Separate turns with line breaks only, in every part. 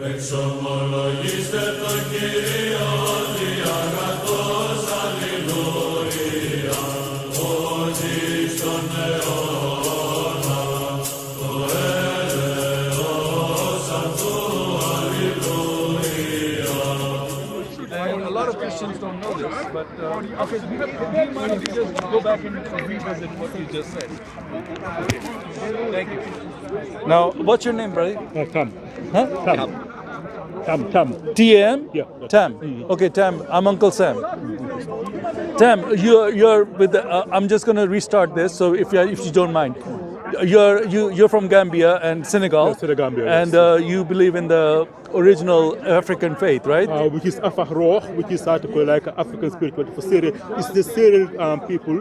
Εξομολογήστε το Κύριο διαγατός, αλληλούια, ότι στον αιώνα το έλεος αυτού, αλληλούια.
And a lot of Christians don't know this, but okay, do you mind if you just go back and revisit what you just said? Okay. Thank you. Now, what's your name, brother?
Tam.
Huh?
Tam.
T-A-M?
Yeah.
Tam. Okay, Tam. I'm Uncle Sam. Tam, you're with the, I'm just going to restart this, so if you don't mind. You're from Gambia and Senegal.
Yes, Senegambia, yes.
And you believe in the original African faith, right?
Which is Afahro, which is like African spirituality for Syria. It's the Syrian people,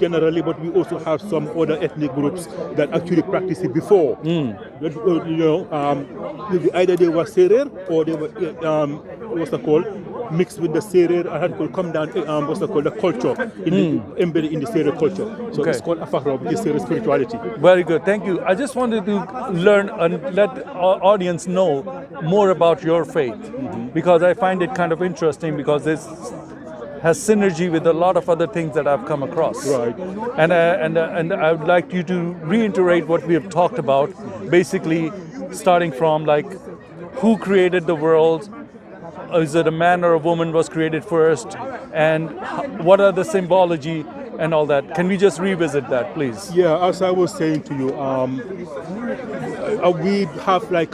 generally, but we also have some other ethnic groups that actually practiced it before. But, either they were Syrian or they were mixed with the Syrian and had to come down, the culture embedded in the Syrian culture. So
Okay.
it's called Afahro, which is Syrian spirituality.
Very good, thank you. I just wanted to learn and let our audience know more about your faith, because I find it kind of interesting, because this has synergy with a lot of other things that I've come across.
Right.
And I would like you to reiterate what we have talked about, basically starting from like who created the world, is it a man or a woman was created first, and what are the symbology and all that. Can we just revisit that, please?
Yeah, as I was saying to you, we have we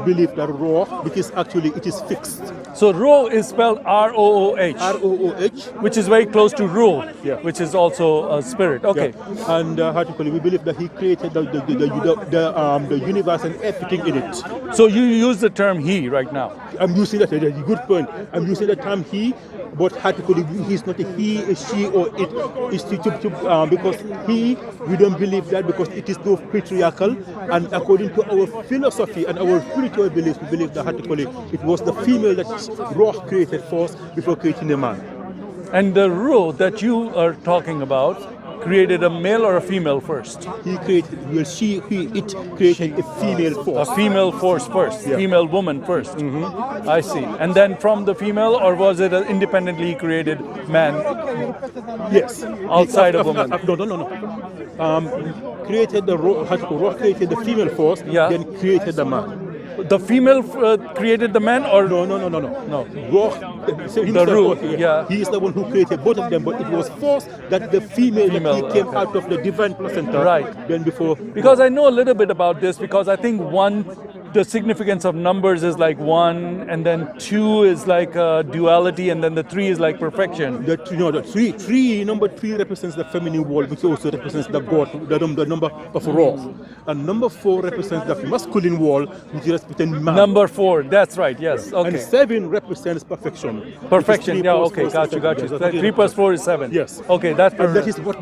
believe that Roh, because actually it is fixed.
So Roh is spelled R-O-O-H,
R-O-O-H.
which is very close to Ruh,
Yeah.
which is also a spirit. Okay.
Yeah. And we believe that he created the universe and everything in it.
So you use the term he right now.
I'm using that, that's a good point. I'm using the term he, but he's not a he, a she, or it. It's because we don't believe that, because it is too patriarchal, and according to our philosophy and our spiritual beliefs, we believe that it was the female that Roh created first before creating the man.
And the Ruh that you are talking about created a male or a female first?
He created, it created a female
A
force.
female force first,
Yeah.
female woman 1st. I see. And then from the female, or was it an independently created man?
Yes.
Outside of woman.
No. Created the Roh created the female force,
Yeah.
then created the man.
The female created the man, or
No.
No.
Roh,
The Ruh, yeah.
He is the one who created both of them, but it was first that the female that he came
okay.
out of the divine placenta.
Right.
Then before.
Because I know a little bit about this, because I think the significance of numbers is like 1, and then 2 is like duality, and then the 3 is like perfection.
The number 3 represents the feminine wall, which also represents the God, the number of Roh. And number 4 represents the masculine wall, which represents man.
Number 4, that's right, yes. Okay.
And 7 represents perfection.
Perfection,
Which is
yeah,
3
okay,
plus
got
4
you.
is 7.
3 plus 4 is 7.
Yes.
Okay, that's
And that
perfect.
is what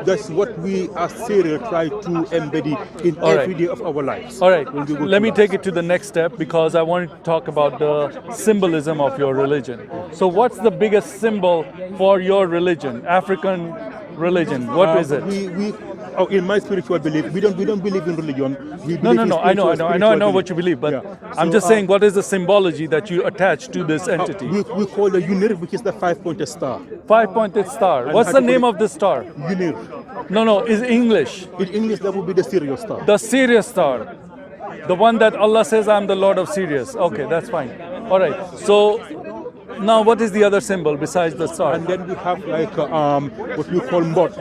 that's what we as Syria try to embed in
All right.
every day of our lives.
All right,
When we go
let
to
me
mass.
take it to the next step, because I want to talk about the symbolism of your religion. So what's the biggest symbol for your religion, African religion? What is it?
In my spiritual belief, we don't believe in religion. We
No,
believe in
I know
spiritual
what you believe, but
Yeah.
I'm
So,
just saying, what is the symbology that you attach to this entity?
we call the Unir, which is the 5-pointed star.
5-pointed star.
And
What's
how
the
to
name
put
of this star?
Unir.
No, is English.
In English, that would be the Sirius star.
The Sirius star. The one that Allah says, I'm the Lord of Sirius. Okay, that's fine. All right. So now what is the other symbol besides the star?
And then we have like what we call Mbot.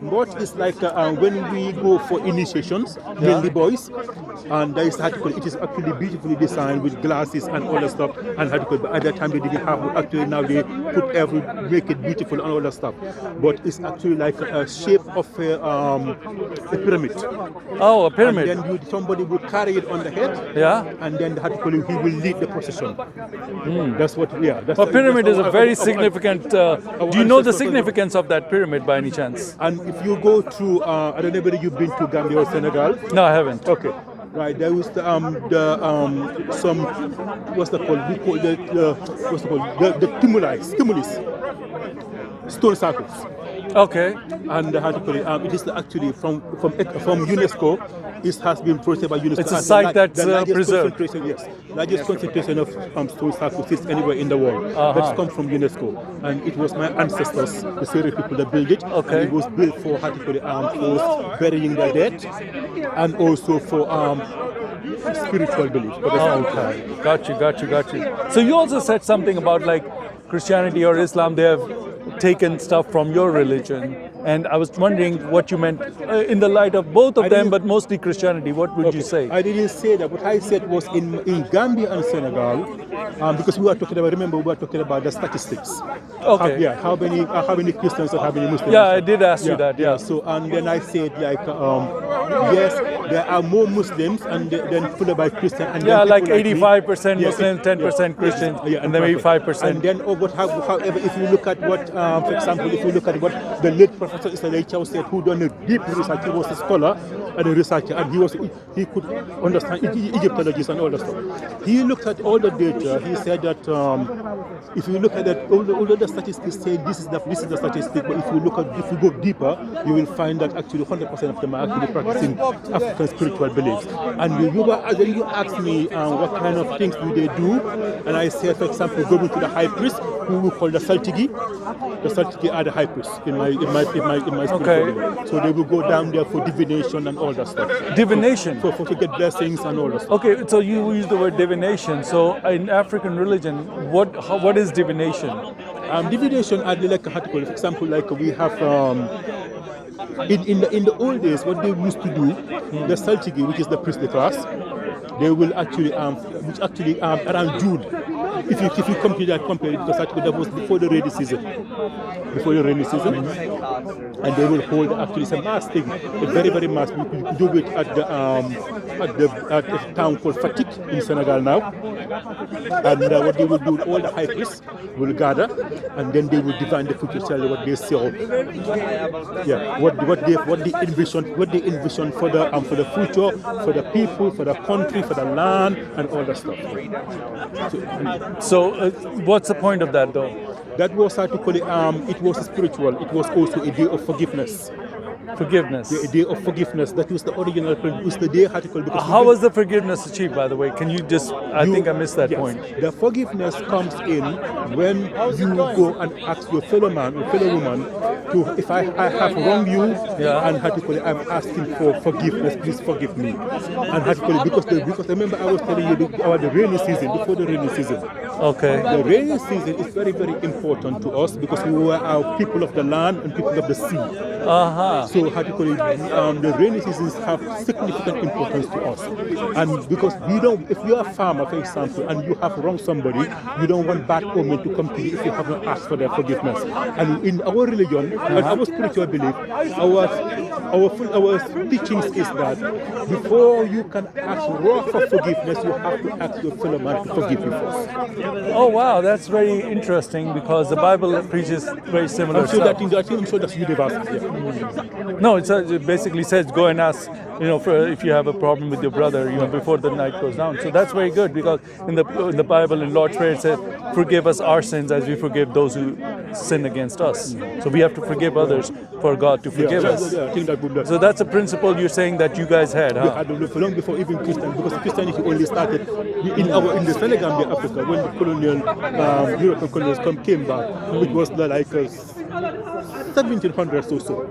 Mbot is like when we go for initiations, mainly boys, and there is article. It is actually beautifully designed with glasses and all that stuff. And article, but at that time they didn't have. Actually now they make it beautiful and all that stuff. But it's actually like a shape of a pyramid.
Oh, a pyramid.
And then somebody will carry it on the head.
Yeah.
And then the article, he will lead the procession. That's what. Yeah. That's
A pyramid is a very
our-
significant. Do you know the
ancestors-
significance of that pyramid by any chance?
And if you go to, I don't know whether you've been to Gambia or Senegal.
No, I haven't.
Okay. Right, there was some what's the called? We call the tumuli, stimulus, stone circles.
Okay.
And how to call it? It is actually from UNESCO. It has been protected by UNESCO.
It's a
as
site that's
the largest
preserved.
concentration, yes, largest concentration of stone sarcophagus anywhere in the world. That's come from UNESCO, and it was my ancestors, the Seri people, that built it.
Okay.
And it was built for how to call it? For burying their dead, and also for spiritual belief.
Oh, okay. Got you. So you also said something about like Christianity or Islam, they have taken stuff from your religion. And I was wondering what you meant in the light of both of them, but mostly Christianity. What would you say?
I didn't say that. What I said was in Gambia and Senegal, because we were talking about, remember, we were talking about the statistics.
Okay.
How many Christians or how many Muslims?
Yeah, I did ask you that. Yeah.
So, and then I said, like, yes, there are more Muslims and then followed by Christians. And
Yeah,
then
like
people
85% Muslims, 10% Christians, and then maybe 5%.
And then, however, if you look at what, for example, if you look at what the late Professor Israel Chow said, who done a deep research, he was a scholar and a researcher, and he could understand Egyptologists and all that stuff. He looked at all the data. He said that if you look at that, all the statistics say this is the statistic, but if you go deeper, you will find that actually 100% of them are actually practicing African spiritual beliefs. And when you asked me what kind of things do they do, and I said, for example, going to the high priest, who we call the Saltigi. The Saltigi are the high priests in my spiritual belief. So they will go down there for divination and all that stuff.
Divination?
To get blessings and all that stuff.
Okay, so you use the word divination. So in African religion, what is divination?
Divination are like a article. For example, like we have in the old days, what they used to do, the Saltigi, which is the priestly class, they will actually around June. If you compare it, because that was before the rainy season. And they will hold actually some mass thing, a very, very mass. We could do it at the town called Fatick in Senegal now. And what they will do, all the high priests will gather, and then they will divine the future child, what they saw. Yeah, what they envision for the future, for the people, for the country, for the land, and all that stuff.
So what's the point of that, though?
That was how to call it. It was spiritual. It was also a day of forgiveness.
Forgiveness.
A day of forgiveness. That was the original. It was the day how to call it.
How was the forgiveness achieved, by the way? Can you just? I think I missed that point.
The forgiveness comes in when you go and ask your fellow man or fellow woman to, if I have wronged you, and how to call it, I'm asking for forgiveness. Please forgive me. And how to call it, because remember I was telling you about the rainy season, before the rainy season.
Okay.
The rainy season is very, very important to us because we are people of the land and people of the sea. So how to call it, the rainy seasons have significant importance to us. And because if you're a farmer, for example, and you have wronged somebody, you don't want bad omen to come to you if you haven't asked for their forgiveness. And in our religion and our spiritual belief, our teachings is that before you can ask for forgiveness, you have to ask your fellow man to forgive you first.
Oh wow, that's very interesting because the Bible preaches very similar stuff.
I'm sure that's universal.
No, it basically says go and ask, if you have a problem with your brother, before the night goes down. So that's very good because in the Bible, in Lord's Prayer, it says, forgive us our sins as we forgive those who sin against us. So we have to forgive others for God to forgive us.
I think that would.
So that's a principle you're saying that you guys had, huh?
We had long before even Christian, because Christianity only started in the Senegambia, Africa, when the colonial European colonials came back, which was like 1700s or so.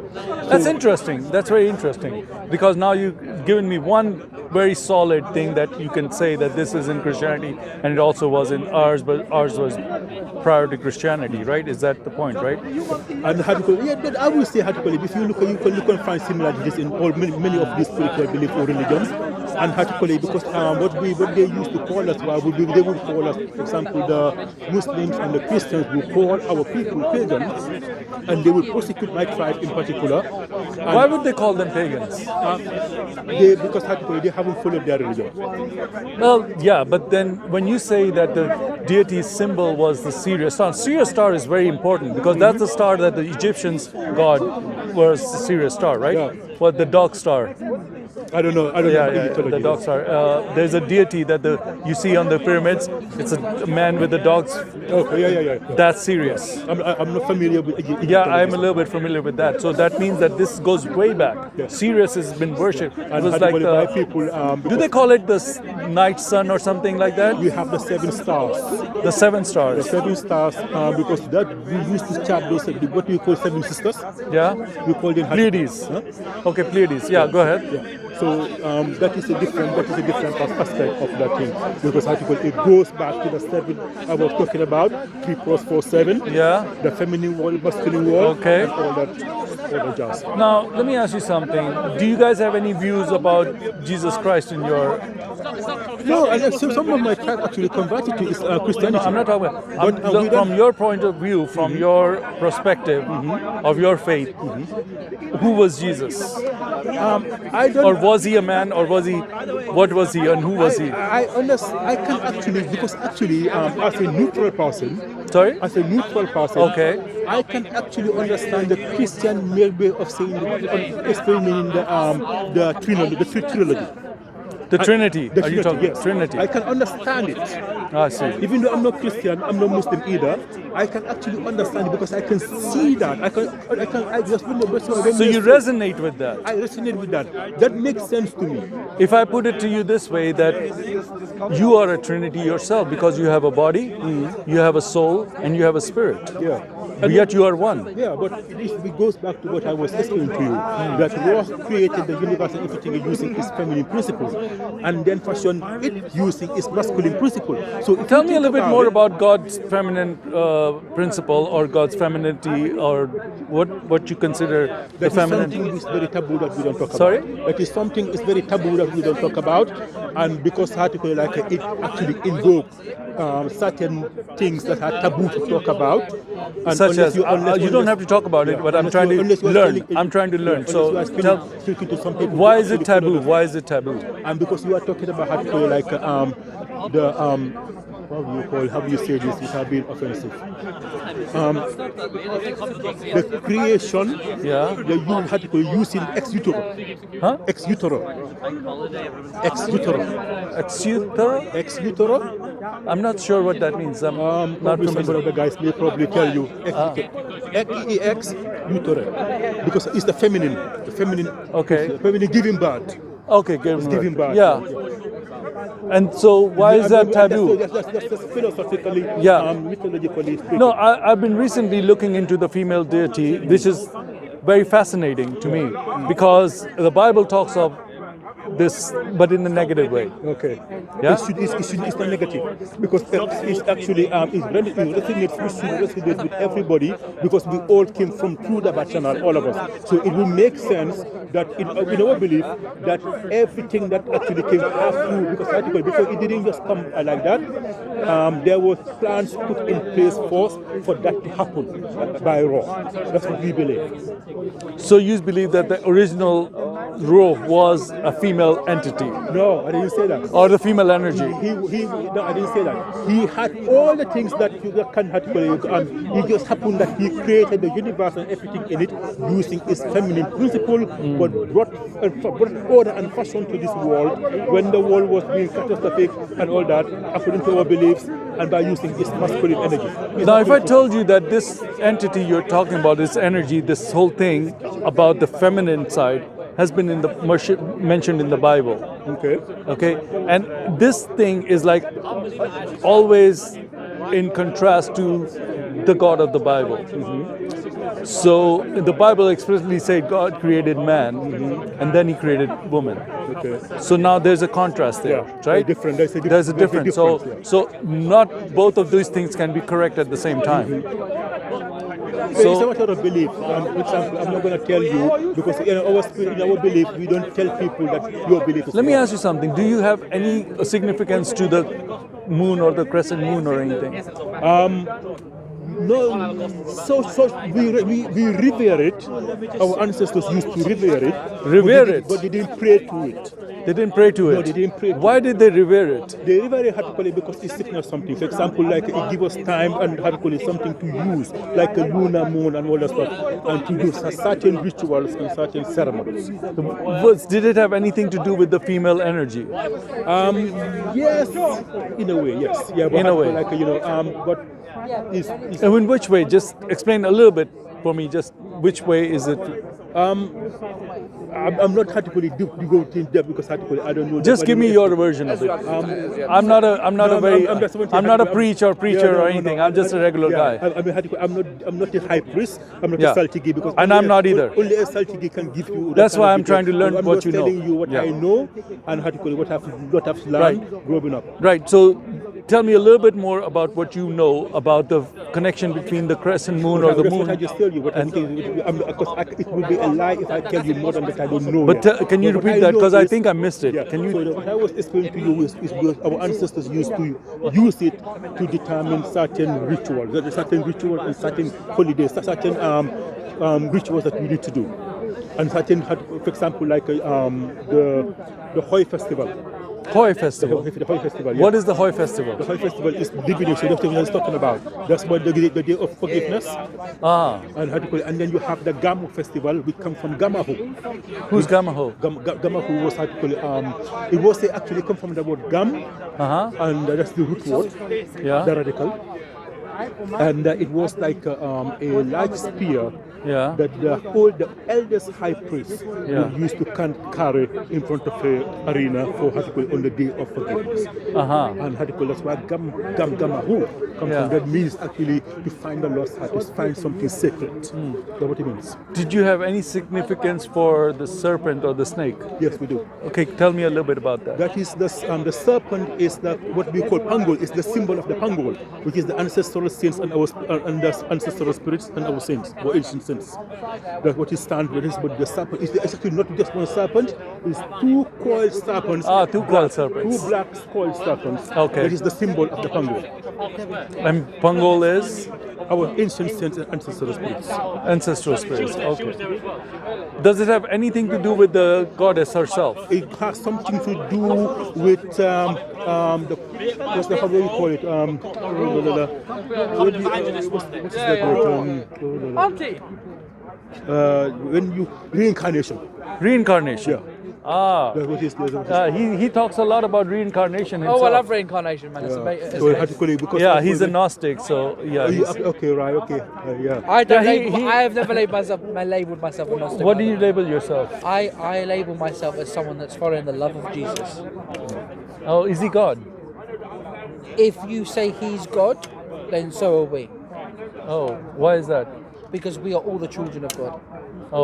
That's interesting. That's very interesting because now you've given me one very solid thing that you can say that this is in Christianity and it also was in ours, but ours was prior to Christianity, right? Is that the point, right?
And how to call it? I will say how to call it. If you look, you can find similarities in many of these spiritual beliefs or religions. And how to call it, because what they used to call us, they would call us, for example, the Muslims and the Christians would call our people pagans, and they would persecute my tribe in particular.
Why would they call them pagans?
Because how to call it, they haven't followed their religion.
Well, yeah, but then when you say that the deity's symbol was the Sirius star is very important because that's the star that the Egyptians' god was the Sirius star, right?
Yeah.
What the dog star.
I don't know. I don't know
Yeah,
Egyptology.
the dogs are. There's a deity that you see on the pyramids. It's a man with the dogs.
Okay, yeah.
That's Sirius.
I'm not familiar with Egyptology.
Yeah, I'm a little bit familiar with that. So that means that this goes way back.
Yes.
Sirius has been worshipped. It
And
was
had
like
by
the,
people.
do they call it the night sun or something like that?
We have the 7 stars.
The 7
The
stars.
7 stars, because that we used to chart those, what we call 7 sisters.
Yeah.
We call them
Pleiades.
Huh?
Okay, Pleiades. Yeah, go ahead.
Yeah. So that is a different aspect of that thing, because article it goes back to the 7 I was talking about, 3 + 4 7.
Yeah.
The feminine wall, masculine wall,
Okay.
and all that jazz.
Now, let me ask you something. Do you guys have any views about Jesus Christ in your?
No, and some of my tribe actually converted to Christianity.
No, I'm not talking about.
But,
Look,
we
from
don't-
your point of view, from your perspective of your faith, who was Jesus?
I don't.
Or was he a man? Or was he? What was he? And who was he?
I understand. I can actually, because actually, as a neutral person,
Sorry.
as a neutral person,
Okay.
I can actually understand the Christian way of saying, explaining the trilogy, the trilogy.
The Trinity.
The
Are you talking
yes.
Trinity?
I can understand it.
I see.
Even though I'm not Christian, I'm not Muslim either. I can actually understand it because I can see that. I just when
So you resonate with that.
I resonate with that. That makes sense to me.
If I put it to you this way, that you are a Trinity yourself because you have a body, you have a soul, and you have a spirit.
Yeah.
But yet you are one.
Yeah, but it goes back to what I was explaining to you, that God created the universe and everything using its feminine principle, and then fashioned it using its masculine principle. So if
Tell
you
me a
think
little bit
about
more
it,
about God's feminine principle or God's femininity, or what you consider the
that is
feminine.
something is very taboo that we don't talk
Sorry?
about. That is something is very taboo that we don't talk about, and because article like it actually invokes certain things that are taboo to talk about. And
Such
unless
as
you
don't have to talk about it, but I'm trying to learn. I'm trying to learn. So tell, why is it taboo? Why is it taboo?
And because you are talking about how to like how do you say this without being offensive? The creation,
Yeah.
the you had to using ex utero.
Huh?
Ex utero. Ex utero.
Exuthero?
Ex utero.
I'm not sure what that means. I'm not
Probably some
familiar.
of the guys may probably tell you ex utero, because it's the feminine.
Okay.
The feminine giving birth.
Okay, give
Giving birth.
Yeah. And so why is that taboo?
That's philosophically,
Yeah.
mythologically speaking.
No, I've been recently looking into the female deity, which is very fascinating to me because the Bible talks of this, but in a negative way.
Okay.
Yeah?
It's not negative, because it's actually it resonates with everybody, because we all came from through the channel, all of us. So it will make sense that in our belief that everything that actually came through, because before it didn't just come like that. There was plans put in place for that to happen by Ra. That's what we believe.
So you believe that the original Ra was a female entity
No, I didn't say that.
or the female energy?
No, I didn't say that. He had all the things that you can happen. It just happened that he created the universe and everything in it using his feminine principle, but brought order and fashion to this world when the world was being catastrophic and all that, according to our beliefs, and by using his masculine energy.
Now, if I told you that this entity you're talking about, this energy, this whole thing about the feminine side, has been mentioned in the Bible.
Okay.
Okay, and this thing is like always in contrast to the God of the Bible. So the Bible explicitly said God created man, and then He created woman.
Okay.
So now there's a contrast there,
Yeah,
right?
different. There's a
There's a difference. So,
difference,
so not both of these things can be correct at the same time.
So it's a matter of belief, which I'm not going to tell you, because in our belief, we don't tell people that your belief is
Let me
wrong.
ask you something. Do you have any significance to the moon or the crescent moon or anything?
No, so we revere it. Our ancestors used to revere it. But they didn't pray to it.
They didn't pray to it.
No, they didn't pray.
Why did they revere it?
They revere it because it signals something. For example, like it gives us time and something to use, like a lunar moon and all that stuff, and to do certain rituals and certain ceremonies.
Did it have anything to do with the female energy?
Yes, in a way, yes. Yeah, but
in a way.
But
and in which way? Just explain a little bit for me. Just which way is it?
I'm not categorically go in depth because I don't know.
Just give me your version of it. I'm not a preacher or anything. I'm just a regular guy.
I'm not a high priest. I'm not a saltigi because
I'm not either.
Only a saltigi can give you.
That's why I'm trying to learn what you know.
I'm telling you what I know and what I've learned growing up.
Right. So tell me a little bit more about what you know about the connection between the crescent moon or the moon.
What I just tell you. It would be a lie if I tell you more than that I don't know.
But can you repeat that? Because I think I missed it.
Yeah.
Can you?
So what I was explaining to you is our ancestors used to use it to determine certain rituals. There are certain rituals and certain holidays, certain rituals that we need to do. And certain, for example, like the Hoi festival.
Hoi festival.
The Hoi festival. Yeah.
What is the Hoi festival?
The Hoi festival is divination. That's what I was talking about. That's what the day of forgiveness. And then you have the Gamo festival, which comes from Gamahu.
Who's Gamahu?
Gamahu was it was actually come from the word gam, and that's the root word, the radical. And it was like a large spear that the eldest high priest would use to carry in front of the arena for on the day of forgiveness. And that's why Gamahu comes from. That means actually to find the lost heart, to find something sacred. That's what it means.
Did you have any significance for the serpent or the snake?
Yes, we do.
Okay, tell me a little bit about that.
That is the serpent is what we call Pangol, is the symbol of the Pangol, which is the ancestral saints and the ancestral spirits and our saints, our ancient saints. That's what it stands for. But the serpent is actually not just one serpent, it's two coiled serpents.
Two coiled serpents.
Two black coiled serpents.
Okay.
That is the symbol of the Pangol.
And Pangol is?
Our ancient saints and ancestral spirits.
Ancestral spirits, okay. Does it have anything to do with the goddess herself?
It has something to do with how do you call it? What's the word? When you reincarnation.
Reincarnation.
Yeah.
He talks a lot about reincarnation himself.
Oh, I love reincarnation, man.
He's a Gnostic, so
okay, right, okay, yeah.
I have never labeled myself a Gnostic.
What do you label yourself?
I label myself as someone that's following the love of Jesus.
Oh, is he God?
If you say he's God, then so are we.
Oh, why is that?
Because we are all the children of God,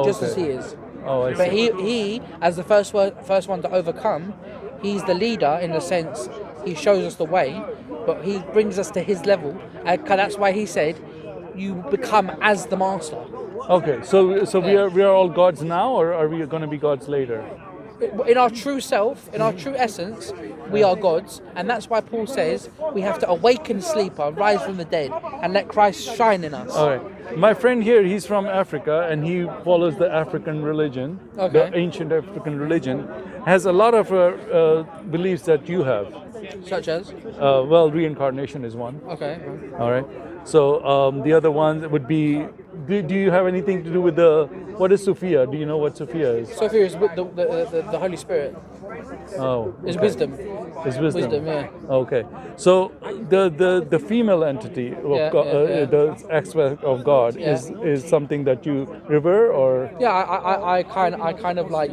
just
as he is.
Oh, I see.
But he, as the first one to overcome, he's the leader in the sense he shows us the way, but he brings us to his level. And that's why he said, "You become as the master."
Okay, so we are all gods now, or are we going to be gods later?
In our true self, in our true essence, we are gods, and that's why Paul says we have to awaken sleeper, rise from the dead, and let Christ shine in us.
All right. My friend here, he's from Africa, and he follows the African religion, the ancient African religion, has a lot of beliefs that you have.
Such as?
Reincarnation is one.
Okay.
All right. So the other one would be, do you have anything to do with what is Sophia? Do you know what Sophia is?
Sophia is the Holy Spirit.
Oh.
It's wisdom.
It's wisdom.
Wisdom, yeah.
Okay. So the female entity, of God, the aspect of God, is something that you revere, or?
Yeah, I kind of like,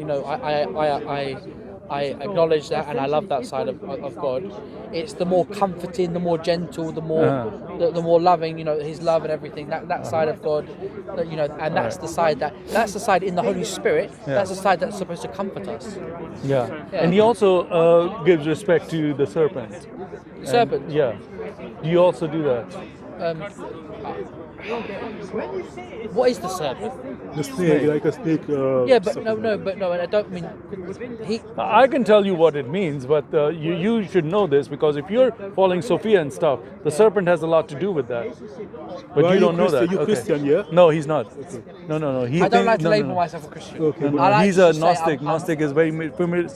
I acknowledge that, and I love that side of God. It's the more comforting, the more gentle, the more loving. His love and everything. That side of God, and that's the side in the Holy Spirit.
Yeah.
That's the side that's supposed to comfort us.
Yeah. And he also gives respect to the serpent.
Serpent.
Do you also do that?
What is the serpent?
The snake, like a snake.
Yeah, but
something
no,
like
but no, and I don't mean he.
I can tell you what it means, but you should know this because if you're following Sophia and stuff, the serpent has a lot to do with that. But
Well,
you don't know that.
You
Okay.
Christian, yeah?
No, he's not. No. He
I don't like to
no,
label
no.
myself a Christian.
Okay,
No,
but-
I like
he's
to
a
say
Gnostic.
I'm-
Gnostic is very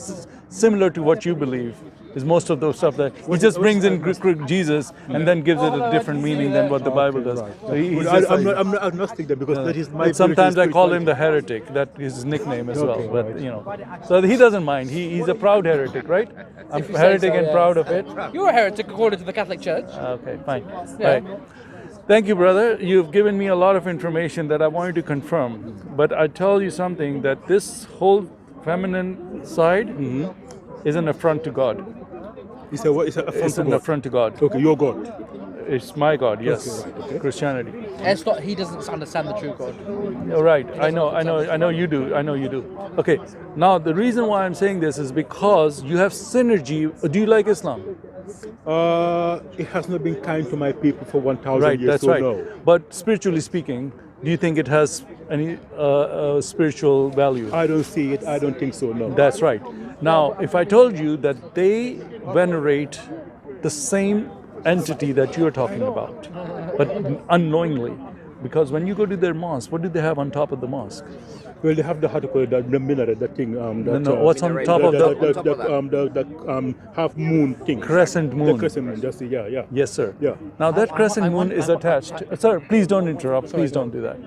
similar to what you believe. Is most of those stuff that he just brings in Jesus and then gives it a different meaning than what the Bible does. So he's
But
just
I'm
like-
not agnostic then because that is my.
But sometimes I call him
the.
the heretic. That is his nickname as well.
Okay,
But
right.
you know, so he doesn't mind. He's a proud heretic, right? I'm
If you say
heretic
so,
and
yeah.
proud of it.
You're a heretic according to the Catholic Church.
Okay, fine.
Yeah.
Right. Thank you, brother. You've given me a lot of information that I wanted to confirm. But I tell you something that this whole feminine side is an affront to God.
It's a what? It's a
It's an affront to God.
Okay, your God.
It's my God, yes.
Okay, right, okay.
Christianity.
It's not. He doesn't understand the true God.
You're right. I know you do. I know you do. Okay. Now the reason why I'm saying this is because you have synergy. Do you like Islam?
It has not been kind to my people for 1,000
Right.
years.
That's
so
right.
No.
But spiritually speaking, do you think it has any spiritual value?
I don't see it. I don't think so. No.
That's right. Now, if I told you that they venerate the same entity that you're talking about, but unknowingly, because when you go to their mosque, what do they have on top of the mosque?
Well, they have the how to call it, the minaret, that thing.
What's on top of
the half moon thing.
Crescent
The
moon?
crescent moon. Just yeah.
Yes, sir.
Yeah.
Now that crescent moon is attached. Sir, please don't interrupt. Please don't do that.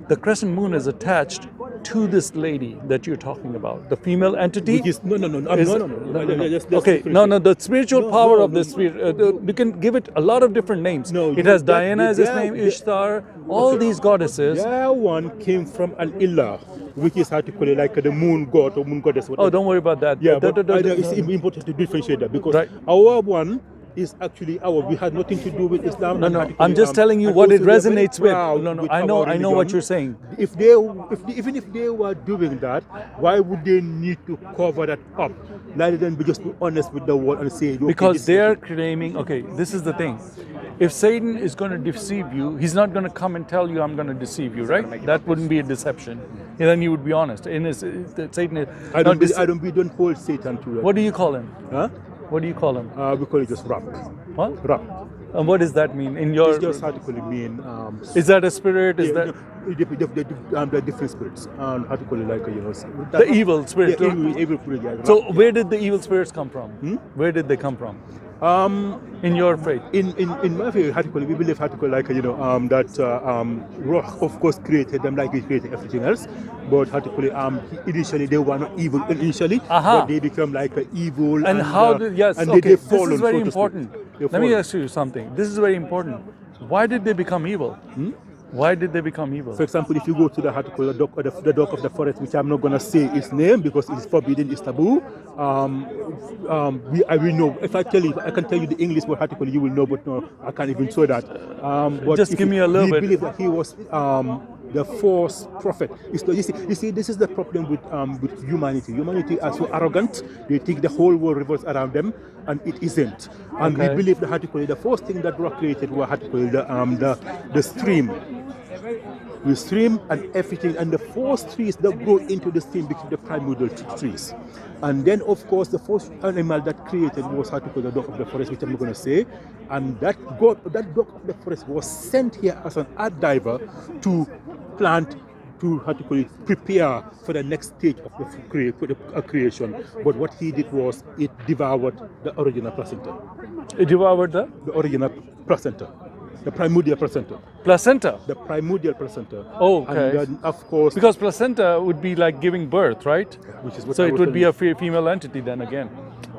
The crescent moon is attached to this lady that you're talking about, the female entity.
Which is no.
Is-
No. That's
Okay,
different.
no. The spiritual
No,
power
no,
of
no.
this spirit, you can give it a lot of different names.
No,
it has
that-
Diana as its
yeah,
name,
yeah.
Ishtar, all these goddesses.
That one came from an Ilah, which is how to call it, like the moon god or moon goddess.
Oh,
Whatever.
don't worry about that.
Yeah,
Da-
but
da- da- da-
it's important to differentiate that because
Right.
our one is actually our. We had nothing to do with Islam.
No,
and
no.
how to call
I'm
it,
just telling you
and
what it
also we are very
resonates with.
proud
No,
with
I
our
know what
religion.
you're saying.
Even if they were doing that, why would they need to cover that up rather than be just be honest with the world and say okay,
Because
this
they
is
are claiming, okay, this is the thing. If Satan is going to deceive you, he's not going to come and tell you, I'm going to deceive you, right? That wouldn't be a deception. And then you would be honest. Satan is
I
not
we don't hold Satan to that.
What do you call him?
Huh?
What do you call him?
We call it just rap.
What?
Rap.
And what does that mean in your?
It's just how to call it mean.
Is that a spirit? Is
yeah,
that
the different spirits and how to call it like
the evil spirit?
Yeah, evil spirit. Yeah,
So
rap.
where did the evil spirits come from? Where did they come from? In your faith?
In my faith, how to call it, we believe how to call it, like that rock of course created them like he created everything else, but how to call it, initially they were not evil initially, but they become like evil.
And how did yes?
and
Okay,
they
this
fallen,
is very
so to speak.
important.
They've
Let me
fallen.
ask you something. This is very important. Why did they become evil? Why did they become evil?
For example, if you go to the how to call it, the dog of the forest, which I'm not gonna say its name because it's forbidden, it's taboo. We know. If I tell you, I can tell you the English word how to call it, you will know, but no, I can't even show that. But
Just
if
give me a little
we
bit.
believe that he was the false prophet. You see, this is the problem with humanity. Humanity are so arrogant. They think the whole world revolves around them, and it isn't. And we
Okay.
believe that how to call it, the first thing that God created was how to call it, the stream. We stream and everything, and the first trees that grow into the stream become the primordial trees. And then, of course, the first animal that created was how to call the dog of the forest, which I'm not going to say. And that dog of the forest was sent here as an art diver to plant, to how to call it, prepare for the next stage of the creation. But what he did was it devoured the original placenta,
It devoured the
the original placenta, the primordial placenta.
placenta.
The primordial placenta.
Oh, okay.
And then, of course,
Because placenta would be like giving birth, right?
Which is what
So
I
it
was
would be a
telling
female entity then again.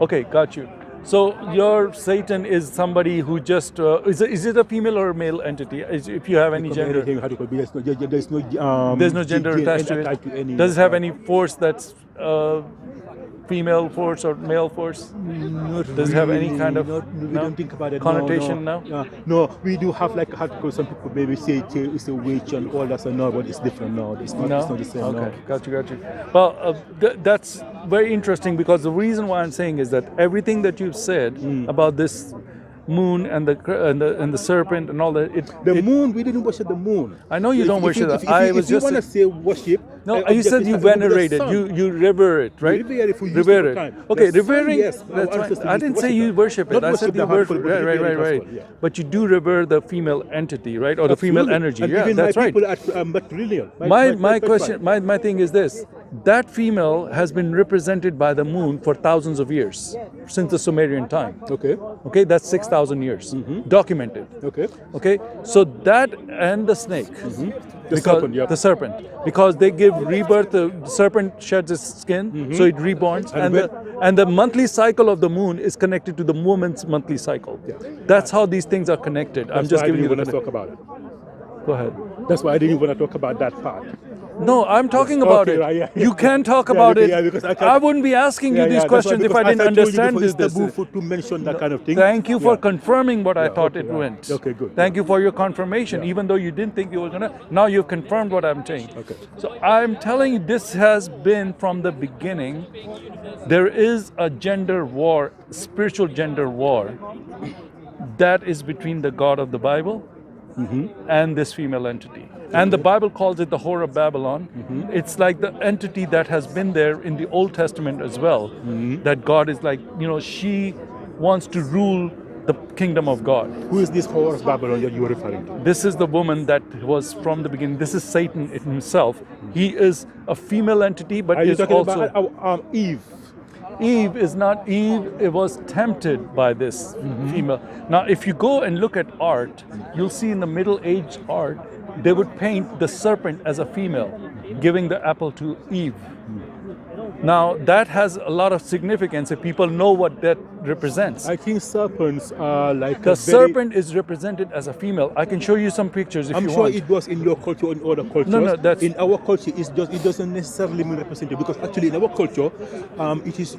Okay, got you. So your Satan is somebody who just is it a female or a male entity? If you have any gender,
anything, how to call it, there's no
gender
gene
attached to it.
any,
Does it have any force that's female force or male force? Does it have any kind of
we
no?
don't think about it.
connotation
no.
now?
No, we do have like how to call, some people maybe say it's a witch and all that, so no, but it's different now. It's not the same.
Okay,
No.
got you. Well, that's very interesting because the reason why I'm saying is that everything that you've said about this moon and the serpent and all that.
The moon, we didn't worship the moon.
I know you don't worship that.
If you want to say worship,
no, you said you venerate it. You revere it, right?
Revere it for use
revere
of
it.
time.
Okay,
The sun,
revering.
yes,
That's
our
right.
ancestors
I
used to
didn't say
worship
you
that.
worship it.
Not
I
worship
said
the
you
heart,
worship.
but revere it as
Right.
well, yeah.
But you do revere the female entity, right, or the female energy.
And
Yeah,
even
that's
my
right.
people at matrilineal.
My question, my thing is this: that female has been represented by the moon for thousands of years, since the Sumerian time.
Okay.
Okay, that's 6,000 years, documented.
Okay.
Okay, so that and the snake,
The serpent, yeah.
the serpent, because they give rebirth. The serpent sheds its skin, so it reborns, and the monthly cycle of the moon is connected to the woman's monthly cycle.
Yeah.
That's how these things are connected. I'm just giving you
want
the
to talk about it.
Go ahead.
That's why I didn't want to talk about that part.
No, I'm talking about
Okay,
it.
right, yeah.
You can talk
Yeah,
about
because-
it.
yeah, because I can't-
wouldn't be asking you these
that's why,
questions if
because
I didn't
as told you
understand
before,
this.
It's taboo to mention that kind of thing.
Thank you for
Yeah.
confirming what I thought
okay,
it
yeah.
went.
Okay, good.
Thank you for your confirmation, even though you didn't think you were gonna. Now you've confirmed what I'm saying.
Okay.
So I'm telling you, this has been from the beginning. There is a gender war, spiritual gender war, that is between the God of the Bible and this female entity. And the Bible calls it the whore of Babylon. It's like the entity that has been there in the Old Testament as well. That God is like, she wants to rule the kingdom of God.
Who is this whore of Babylon that you were referring to?
This is the woman that was from the beginning. This is Satan himself. He is a female entity, but
Are you
is
talking
also
about Eve?
Eve is not Eve. It was tempted by this female. Now, if you go and look at art, you'll see in the Middle Age art, they would paint the serpent as a female, giving the apple to Eve. Now, that has a lot of significance if people know what that represents.
I think serpents are like
The serpent is represented as a female. I can show you some pictures if
I'm
you
sure
want.
it was in your culture and other cultures.
No, that's-
in our culture. It doesn't necessarily mean represented, because actually in our culture, it is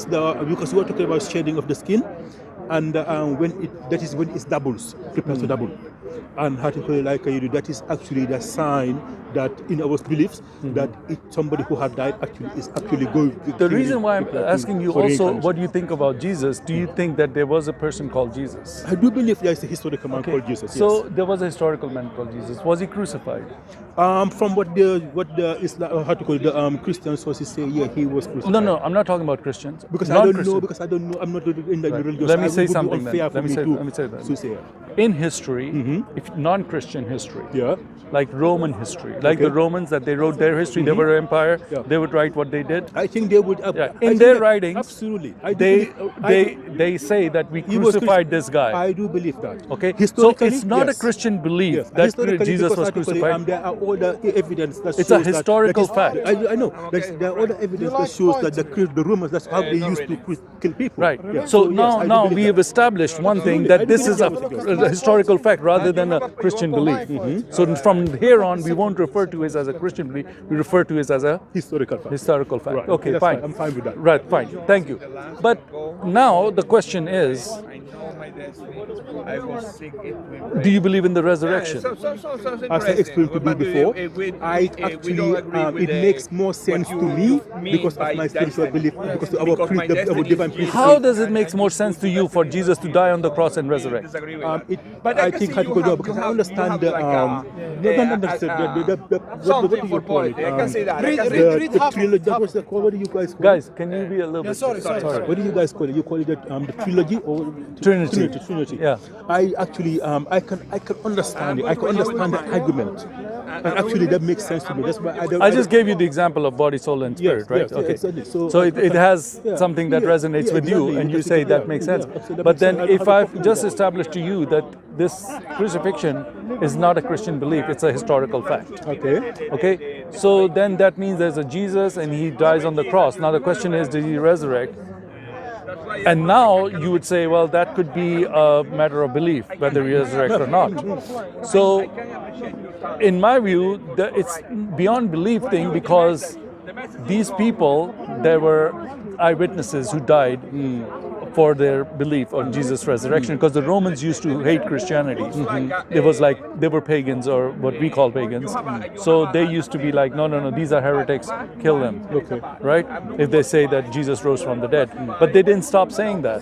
because we are talking about shedding of the skin, and when it doubles, prepares to double, and how to call it, like you do, that is actually the sign that in our beliefs that somebody who had died is actually going.
The reason why I'm asking you
for
also
reincarnation.
what you think about Jesus, do you think that there was a person called Jesus?
I do believe there is a historical man called Jesus.
So there was a historical man called Jesus. Was he crucified?
Yes. From what the Islam, how to call it, the Christian sources say, yeah, he was crucified.
No, I'm not talking about Christians.
Because I don't
Non-Christian.
know. Because I don't know. I'm not in the religious.
Let me
It
say
would be
something then.
unfair for
Let me say that.
to say it.
In history, if non-Christian history,
Yeah.
like Roman history, like the
Okay.
Romans that they wrote their history, they were an empire,
Yeah.
they would write what they did.
I think they would.
Yeah.
I
In
think
their
that-
writings,
absolutely. I do
they
believe-
they say that we
he was
crucified
cruci-
this guy.
I do believe that.
Okay, so
Historically,
it's not
yes.
a Christian belief
Yes.
that
Historically,
Jesus
because
was
artically,
crucified.
there are all the evidence that
It's
shows
a historical fact.
I know. There are all the evidence that shows that the Romans, that's how they used to kill people.
Right.
Yeah.
So
yes,
now
I do
now
believe
we
that.
have established one thing,
Absolutely.
that this is a historical fact rather than a Christian belief. So from here on, we won't refer to it as a Christian belief. We refer to it as a
Historical fact.
historical fact.
Right.
Okay,
That's
fine.
fine. I'm fine with that.
Right, fine. Thank you. But now the question is,
I was sick. It went
do you believe in the resurrection?
As I explained to you before, I actually it makes more sense to me because of my spiritual belief, because of our divine principle.
How does it make more sense to you for Jesus to die on the cross and resurrect?
I think I could go because I understand the what do you call it?
I can say that.
The trilogy. That was the call. What do you guys call it?
Guys, can you be a little bit?
sorry.
What do you guys call it? You call it the trilogy or
Trinity.
Trinity.
Yeah.
I actually I can understand it. I can understand the argument, and actually that makes sense to me. That's why
I just gave you the example of body, soul, and spirit,
Yes,
right?
yes,
Okay.
exactly.
So it has
Yeah,
something that
yeah,
resonates
yeah,
with you,
exactly.
and you
Because
say
it-
that
yeah,
makes
yeah,
sense.
so that
But
makes
then,
sense. I
if
have a
I've
problem with
just
that.
established to you that this crucifixion is not a Christian belief, it's a historical fact.
Okay.
Okay. So then that means there's a Jesus, and he dies on the cross. Now the question is, did he resurrect? And now you would say, well, that could be a matter of belief, whether he resurrected or not. So, in my view, it's beyond belief thing, because these people, there were eyewitnesses who died for their belief on Jesus' resurrection, because the Romans used to hate Christianity. It was like they were pagans, or what we call pagans. So they used to be like, no, these are heretics, kill them.
Okay.
Right? If they say that Jesus rose from the dead. But they didn't stop saying that.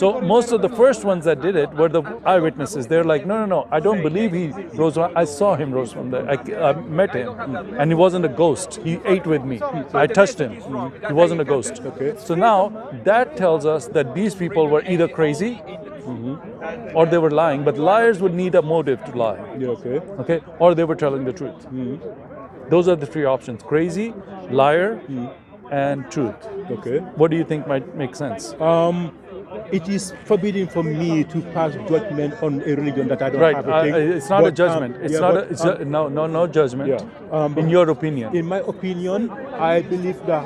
So most of the first ones that did it were the eyewitnesses. They're like, no, I don't believe he rose. I saw him rose from the dead. I met him, and he wasn't a ghost. He ate with me. I touched him. He wasn't a ghost.
Okay.
So now that tells us that these people were either crazy or they were lying. But liars would need a motive to lie.
Yeah, okay.
Okay, or they were telling the truth. Those are the three options: crazy, liar, and truth.
Okay.
What do you think might make sense?
It is forbidden for me to pass judgment on a religion that I don't
Right,
have a thing.
it's not a
But,
judgment. It's
yeah,
not
but,
a, it's a, no judgment.
yeah,
in your opinion.
In my opinion, I believe that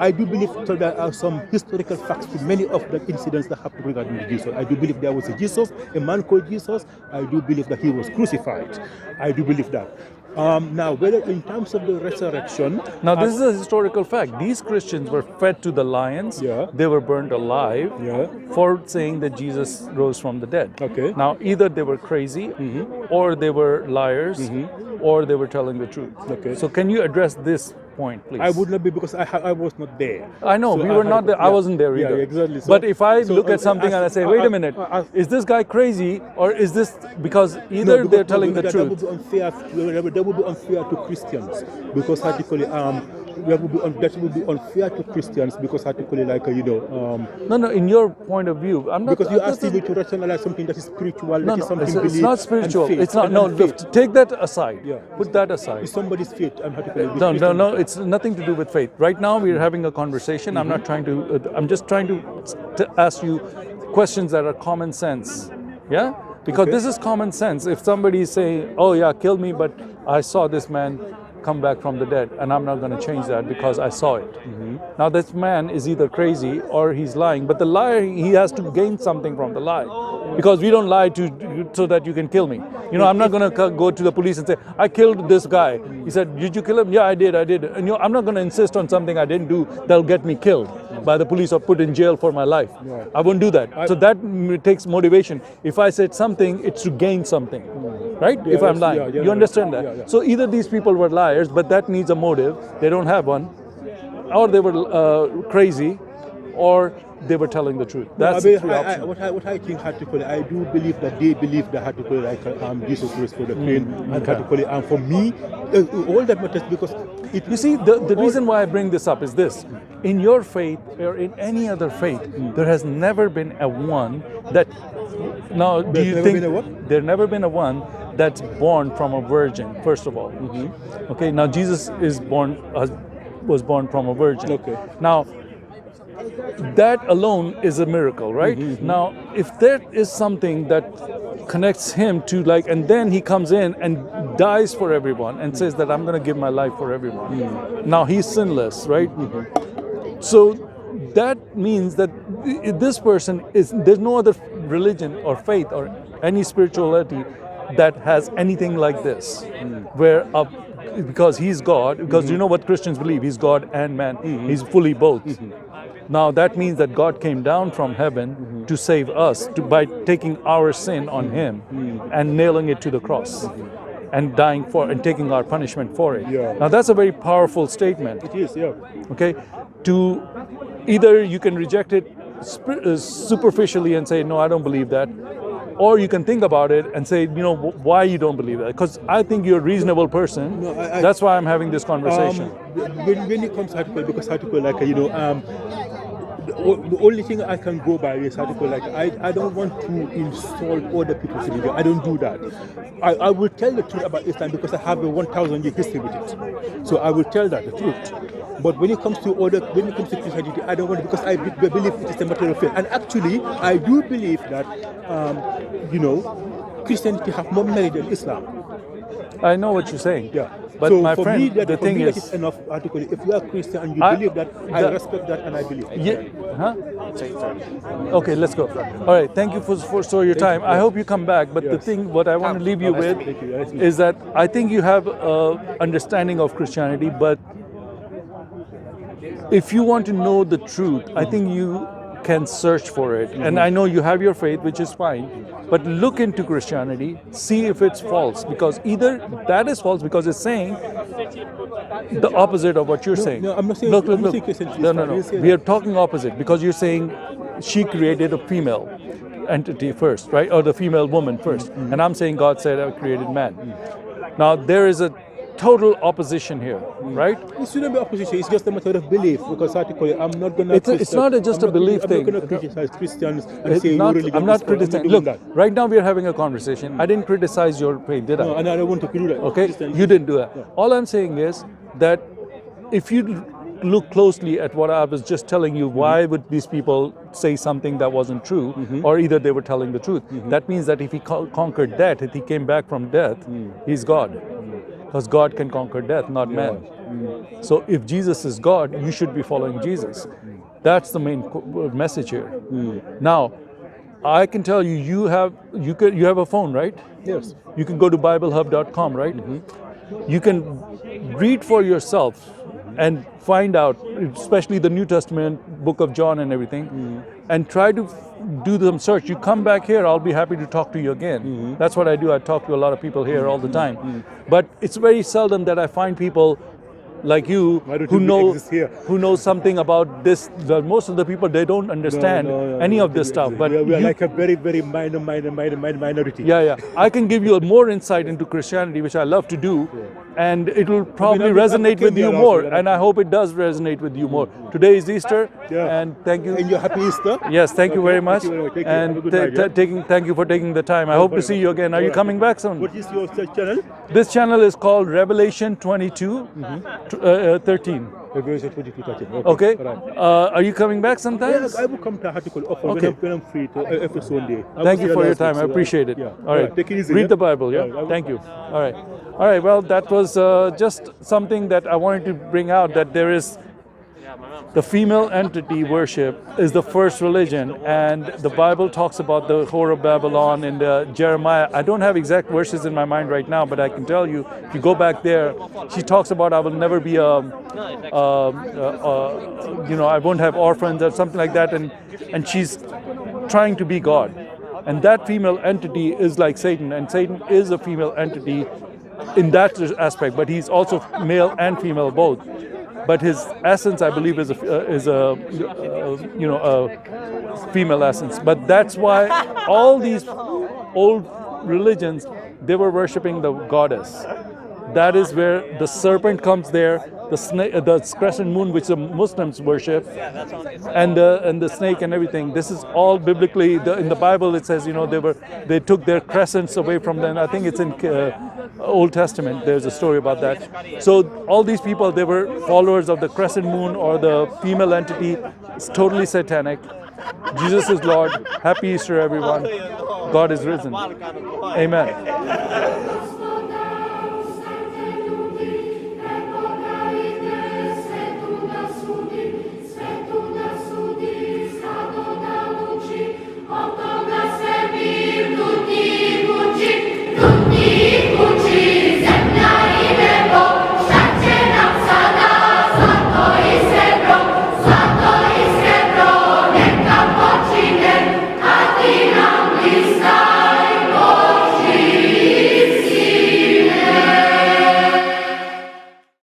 I do believe that there are some historical facts to many of the incidents that happened regarding Jesus. I do believe there was a Jesus, a man called Jesus. I do believe that he was crucified. I do believe that. Now, whether in terms of the resurrection,
Now, this is a historical fact. These Christians were fed to the lions.
Yeah.
They were burned alive
Yeah.
for saying that Jesus rose from the dead.
Okay.
Now, either they were crazy, or they were liars, or they were telling the truth.
Okay.
So, can you address this point, please?
I would not be, because I was not there.
I know,
So
we
I
were
had
not
to-
there. I
yeah.
wasn't there either.
Yeah, exactly. So-
but if I
so,
look at something and I say, wait a minute, is this guy crazy, or is this because either they're telling the
that
truth?
would be unfair. That would be unfair to Christians, because particularly that would be unfair to Christians, because particularly
No, in your point of view, I'm not.
because you
this
asked
is-
me to rationalize something that is spiritual,
No,
that is something
it's
belief
not
and
spiritual.
faith,
It's not.
and
No,
faith.
take that aside.
Yeah.
Put that aside.
It's somebody's faith. I'm
No. It's nothing to do with faith. Right now, we're having a conversation. I'm not trying to. I'm just trying to ask you questions that are common sense. Yeah, because
Okay.
this is common sense. If somebody is saying, "Oh yeah, kill me," but I saw this man come back from the dead, and I'm not going to change that because I saw it. Now, this man is either crazy or he's lying. But the liar, he has to gain something from the lie, because we don't lie so that you can kill me. I'm not going to go to the police and say, I killed this guy. He said, did you kill him? Yeah, I did. And I'm not going to insist on something I didn't do that'll get me killed by the police or put in jail for my life. I won't do that. So that takes motivation. If I said something, it's to gain something, right? If I'm lying. You understand that?
yeah.
So either these people were liars, but that needs a motive. They don't have one. Or they were crazy, or they were telling the truth. That's the three options.
What I think I do believe that they believe that Jesus rose for the pain, and for me, all that matters, because
You see, the reason why I bring this up is this. In your faith, or in any other faith, there has never been a one that... Now, do you
never
think...
been a what?
There's never been a one that's born from a virgin, first of all. Okay, now Jesus was born from a virgin.
Okay.
Now, that alone is a miracle, right? Now, if there is something that connects him to and then he comes in and dies for everyone and says that I'm going to give my life for everyone. Now, he's sinless, right? So that means that this person there's no other religion or faith or any spirituality that has anything like this, where because he's God, because you know what Christians believe, he's God and man, he's fully both. Now that means that God came down from heaven to save us by taking our sin on him and nailing it to the cross and dying for and taking our punishment for it.
Yeah.
Now that's a very powerful statement.
it is, yeah.
Okay, to either you can reject it superficially and say, no, I don't believe that, or you can think about it and say, why you don't believe that, because I think you're a reasonable person.
No,
that's why I'm having this conversation.
When it comes to article, because article the only thing I can go by is article I don't want to insult other people's religion. I don't do that. I will tell the truth about Islam because I have a 1,000-year history with it. So I will tell that the truth. But when it comes to Christianity, I don't want it, because I believe it is a matter of faith. And actually, I do believe that Christianity have more merit than Islam.
I know what you're saying.
Yeah.
But
so
my
for
friend,
me, that,
the
for
thing
me, that
is,
is enough article. If you are Christian and you
I-
believe that, I
the-
respect that and I believe it.
Okay, let's go. All right, thank you for your time. I hope you come back. But the
Yes.
thing, what I want to leave you with,
Thank you. Nice to meet
is that I think you have understanding of Christianity, but if you want to know the truth, I think you can search for it. And I know you have your faith, which is fine, but look into Christianity, see if it's false, because either that is false because it's saying the opposite of what you're saying.
no, I'm not saying-
Look,
I'm not
look.
saying Christianity is
No,
false. I
no.
didn't say
We
that.
are talking opposite because you're saying she created a female entity first, right? Or the female woman first. And I'm saying God said I created man. Now there is a total opposition here, right?
It shouldn't be opposition. It's just a matter of belief. Because article, I'm not gonna.
It's not just a belief thing.
I'm not gonna criticize Christians and
It's
say
not-
your religion
I'm not
is false. I'm
criticizing.
doing
Look,
that.
right now we are having a conversation. I didn't criticize your faith, did I?
No, and I don't want to do that.
Okay,
Christians-
you didn't do that. All I'm saying is that if you look closely at what I was just telling you, why would these people say something that wasn't true, or either they were telling the truth? That means that if he conquered death, if he came back from death, he's God. Because God can conquer death, not man. So if Jesus is God, you should be following Jesus. That's the main message here. Now, I can tell you, you have a phone, right?
Yes.
You can go to BibleHub.com, right? You can read for yourself and find out, especially the New Testament, Book of John and everything, and try to do some search. You come back here, I'll be happy to talk to you again. That's what I do. I talk to a lot of people here all the time. But it's very seldom that I find people like you
Why don't
who
you
know
exist here?
who know something about this. Most of the people, they don't understand any of this stuff. But
we are
you-
like a very, very minority.
yeah. I can give you a more insight into Christianity, which I love to do, and it will probably
I
resonate
came
with you
here
more.
also,
And I hope it does resonate with you more. Today is Easter,
Yeah.
and thank you.
And you're happy Easter?
Yes, thank you
Okay,
very much.
thank you very much. Take care. Have a
And
good night, yeah?
thank you for taking the time. I hope to see you again. Are you
Alright.
coming back soon?
What is your channel?
This channel is called Revelation 22, 13.
Revelation 22:13.
Okay.
Alright.
Are you coming back sometime?
Yes, I will come to article offer
Okay.
when I'm free to every Sunday. I
Thank
was
you
here
for your
last week,
time. I
so
appreciate it.
Yeah.
All right.
Take it easy.
Read
yeah?
the Bible, yeah?
I will.
Thank you. All right. All right. Well, that was just something that I wanted to bring out, that there is the female entity worship is the first religion, and the Bible talks about the whore of Babylon in Jeremiah. I don't have exact verses in my mind right now, but I can tell you, if you go back there, she talks about I will never be I won't have orphans or something like that, and she's trying to be God. And that female entity is like Satan, and Satan is a female entity in that aspect, but he's also male and female both. But his essence, I believe, is a female essence. But that's why all these old religions, they were worshiping the goddess. That is where the serpent comes there, the snake, the crescent moon, which the Muslims worship, and the snake and everything. This is all biblically. In the Bible, it says they took their crescents away from them. I think it's in Old Testament. There's a story about that. So all these people, they were followers of the crescent moon or the female entity. It's totally satanic. Jesus is Lord. Happy Easter, everyone. God is risen. Amen.
Oto da servir tutti,